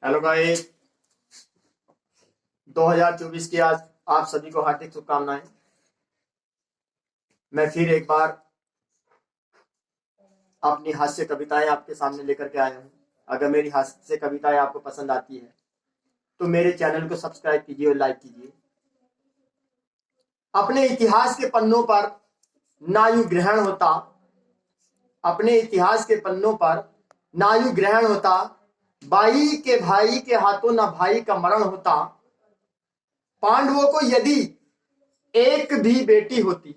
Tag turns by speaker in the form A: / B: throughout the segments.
A: Hello guys, 2024 की आज आप सभी को हार्दिक शुभकामनाएं। मैं फिर एक बार अपनी हास्य कविताएं आपके सामने लेकर के आया हूं। अगर मेरी हास्य कविताएं आपको पसंद आती है तो मेरे चैनल को सब्सक्राइब कीजिए और लाइक कीजिए। अपने इतिहास के पन्नों पर नायु ग्रहण होता, अपने इतिहास के पन्नों पर नायु ग्रहण होता, बाई के भाई के हाथों ना भाई का मरण होता। पांडवों को यदि एक भी बेटी होती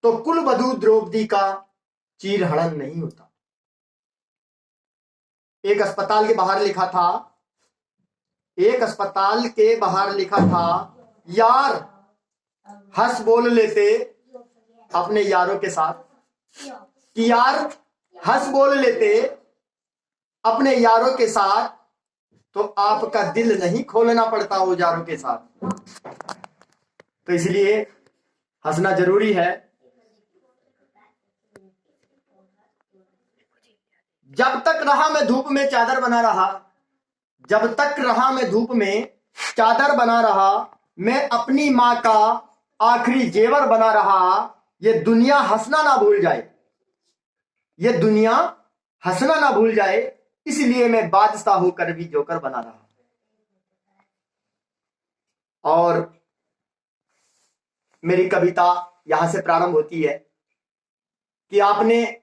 A: तो कुलवधू द्रौपदी का चीरहरण नहीं होता। एक अस्पताल के बाहर लिखा था, एक अस्पताल के बाहर लिखा था, यार हंस बोल लेते अपने यारों के साथ, कि यार हंस बोल लेते अपने यारों के साथ तो आपका दिल नहीं खोलना पड़ता औजारों के साथ। तो इसलिए हंसना जरूरी है। जब तक रहा मैं धूप में चादर बना रहा, जब तक रहा मैं धूप में चादर बना रहा, मैं अपनी मां का आखिरी जेवर बना रहा। ये दुनिया हंसना ना भूल जाए, ये दुनिया हंसना ना भूल जाए, इसलिए मैं बादशाह होकर भी जोकर बना रहा। और मेरी कविता यहां से प्रारंभ होती है कि आपने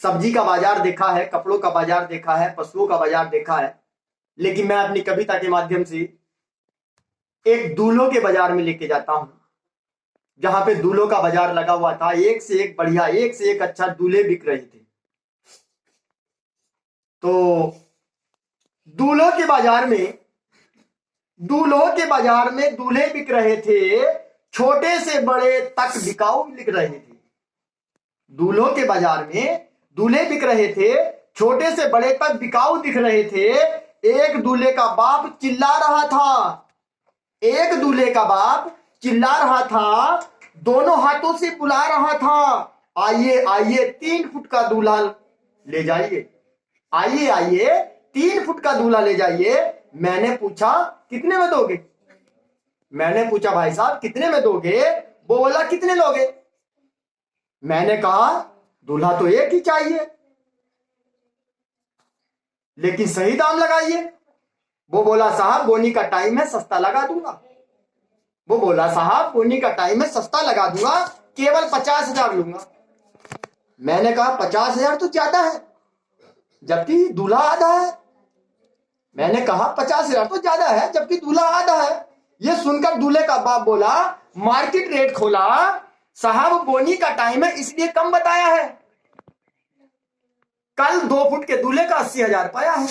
A: सब्जी का बाजार देखा है, कपड़ों का बाजार देखा है, पशुओं का बाजार देखा है, लेकिन मैं अपनी कविता के माध्यम से एक दूल्हों के बाजार में लेके जाता हूं, जहां पे दूल्हों का बाजार लगा हुआ था। एक से एक बढ़िया, एक से एक अच्छा दूल्हे बिक रहे थे। तो दूल्हों के बाजार में, दूल्हों के बाजार में दूल्हे बिक रहे थे, छोटे से बड़े तक बिकाऊ बिक रहे थे। दूल्हों के बाजार में दूल्हे बिक रहे थे, छोटे से बड़े तक बिकाऊ दिख रहे थे। एक दूल्हे का बाप चिल्ला रहा था, एक दूल्हे का बाप चिल्ला रहा था, दोनों हाथों से बुला रहा था, आइए आइए 3 फुट का दूल्हा ले जाइए, आइए आइए 3 फुट का दूल्हा ले जाइए। मैंने पूछा कितने में दोगे, मैंने पूछा भाई साहब कितने में दोगे? वो बोला कितने लोगे? मैंने कहा दूल्हा तो एक ही चाहिए, लेकिन सही दाम लगाइए। वो बोला साहब बोनी का टाइम है, सस्ता लगा दूंगा। वो बोला साहब बोनी का टाइम है, सस्ता लगा दूंगा, केवल 50,000 लूंगा। मैंने कहा 50,000 तो ज्यादा है, जबकि दूल्हा आधा है। मैंने कहा 50,000 तो ज्यादा है, जबकि दूल्हा आधा है। ये सुनकर दूल्हे का बाप बोला, मार्केट रेट खोला, साहब बोनी का टाइम है इसलिए कम बताया है, कल 2 फुट के दूल्हे का 80,000 पाया है।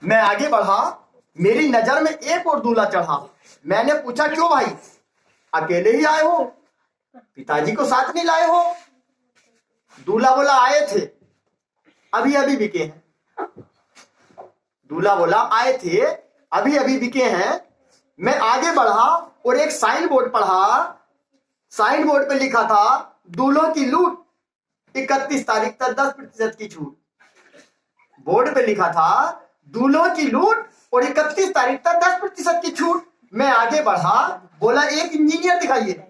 A: मैं आगे बढ़ा, मेरी नजर में एक और दूल्हा चढ़ा। मैंने पूछा क्यों भाई, अकेले ही आए हो, पिताजी को साथ नहीं लाए हो? दूल्हा बोला आए थे, अभी अभी बिके हैं। दूल्हा बोला आए थे, अभी अभी बिके हैं। मैं आगे बढ़ा और एक साइन बोर्ड पढ़ा। साइन बोर्ड पे लिखा था दूल्हों की लूट, 31 तारीख तक 10% की छूट। बोर्ड पे लिखा था दूल्हों की लूट और 31 तारीख तक 10% की छूट। मैं आगे बढ़ा, बोला एक इंजीनियर दिखाइए।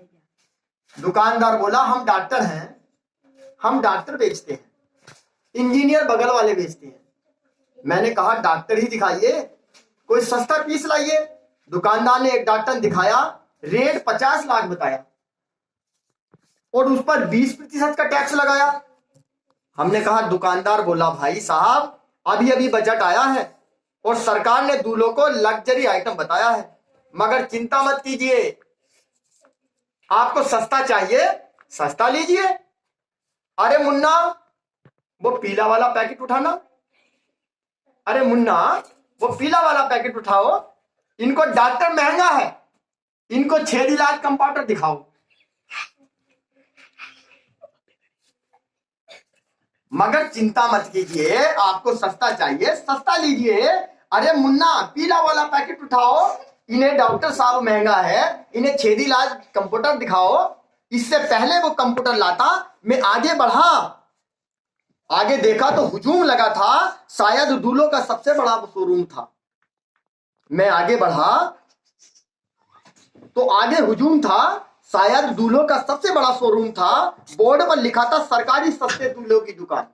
A: दुकानदार बोला हम डॉक्टर हैं, हम डॉक्टर बेचते हैं, इंजीनियर बगल वाले बेचते हैं। मैंने कहा डॉक्टर ही दिखाइए, कोई सस्ता पीस लाइए। दुकानदार ने एक डॉक्टर दिखाया, रेट 50 लाख बताया और उस पर 20% का टैक्स लगाया। हमने कहा, दुकानदार बोला भाई साहब अभी अभी बजट आया है और सरकार ने दूल्हों को लग्जरी आइटम बताया है, मगर चिंता मत कीजिए, आपको सस्ता चाहिए सस्ता लीजिए। अरे मुन्ना वो पीला वाला पैकेट उठाना, अरे मुन्ना वो पीला वाला पैकेट उठाओ, इनको डॉक्टर महंगा है, इनको 6 इलाज कंपाउंडर दिखाओ। मगर चिंता मत कीजिए, आपको सस्ता चाहिए सस्ता लीजिए। अरे मुन्ना पीला वाला पैकेट उठाओ, इन्हें डॉक्टर साहब महंगा है, इन्हें 6 इलाज कंप्यूटर दिखाओ। इससे पहले वो कंप्यूटर लाता, मैं आगे बढ़ा, आगे देखा तो हुजूम लगा था, शायद दूल्हों का सबसे बड़ा शोरूम था। मैं आगे बढ़ा तो आगे हुजूम था, शायद दूल्हों का सबसे बड़ा शोरूम था। बोर्ड पर लिखा था सरकारी सस्ते दूल्हों की दुकान।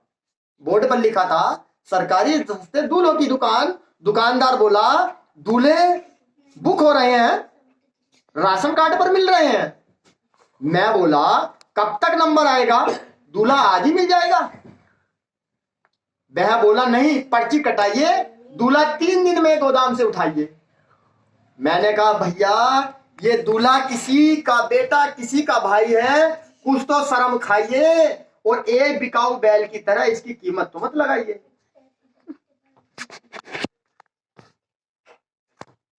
A: बोर्ड पर लिखा था सरकारी सस्ते दूल्हों की दुकान। दुकानदार बोला दूल्हे बुक हो रहे हैं, राशन कार्ड पर मिल रहे हैं। मैं बोला कब तक नंबर आएगा, दूल्हा आज ही मिल जाएगा। वह बोला नहीं, पर्ची कटाइए, दूल्हा 3 दिन में गोदाम से उठाइए। मैंने कहा भैया ये दूल्हा किसी का बेटा किसी का भाई है, कुछ तो शर्म खाइए और एक बिकाऊ बैल की तरह इसकी कीमत तो मत लगाइए।